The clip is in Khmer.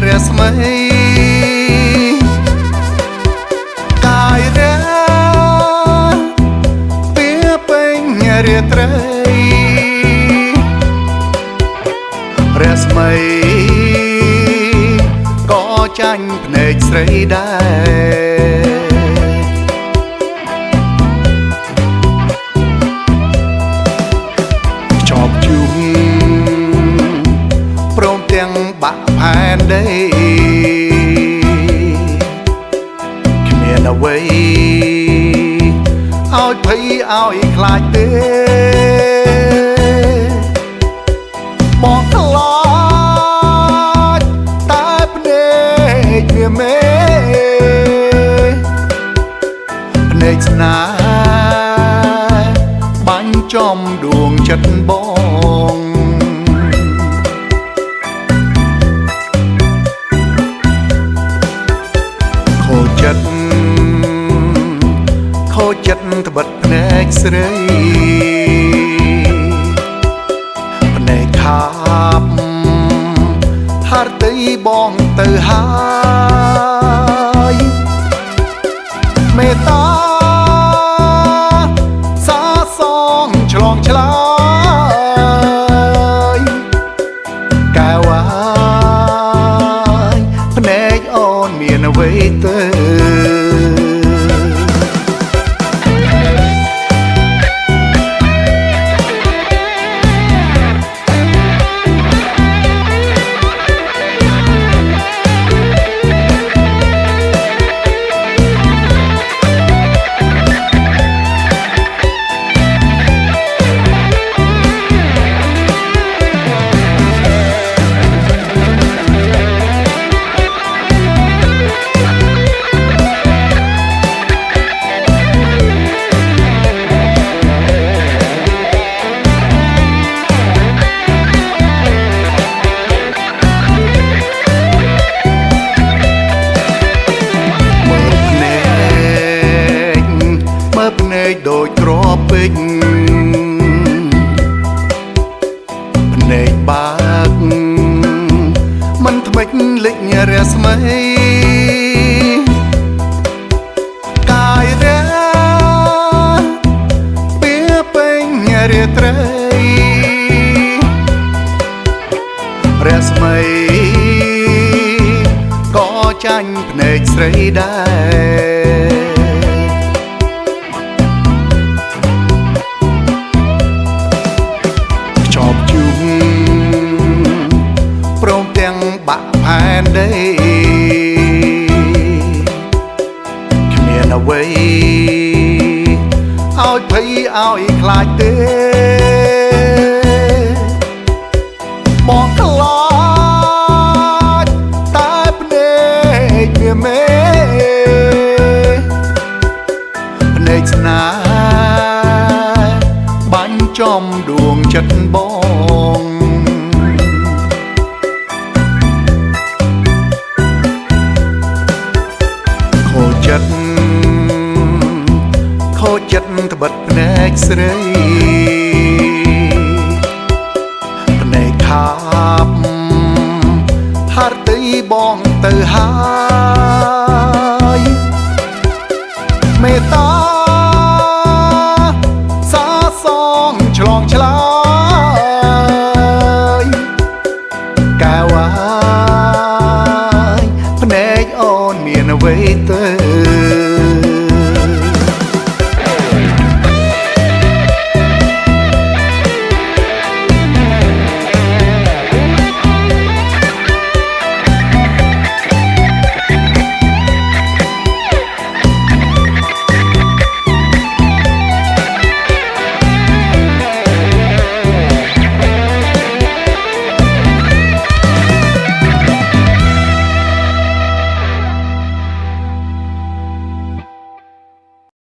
រស្មីកាយរាពីពេញរាត្រីរស្មីក៏ចាញ់ភ្នែកស្រីដែរចប់ជុំព្រមទាំងបាក់ផែនដីគ្មានអ្វីឲ្យភ័យឲ្យខ្លាចទេបងខ្លាចតែភ្នែកវាមេភ្នែកស្នេហ៍បាញ់ចំដួងចិត្តបងខូចចិត្តត្បិតភ្នែកស្រីភ្នែកខាប់ហារតីបងទៅហើយមេត្តាសាសងឆ្លងឆ្លើយកែវភ្នែកអូនមានអ្វីទៅដូចទ្រពេជ្រភ្នែកបាក់មិនថ្មិចលិចរស្មីកាយរាពីពេញរាត្រីរស្មីក៏ចាញ់ភ្នែកស្រីដែរព្រមទាំងបាក់ផែនដីគ្មានអ្វីឲ្យភ័យឲ្យខ្លាចទេបងខ្លាចតែភ្នែកវាមេភ្នែកស្នេហ៍បាញ់ចំដួងចិត្តបងខូចចិត្តត្បិតភ្នែកស្រី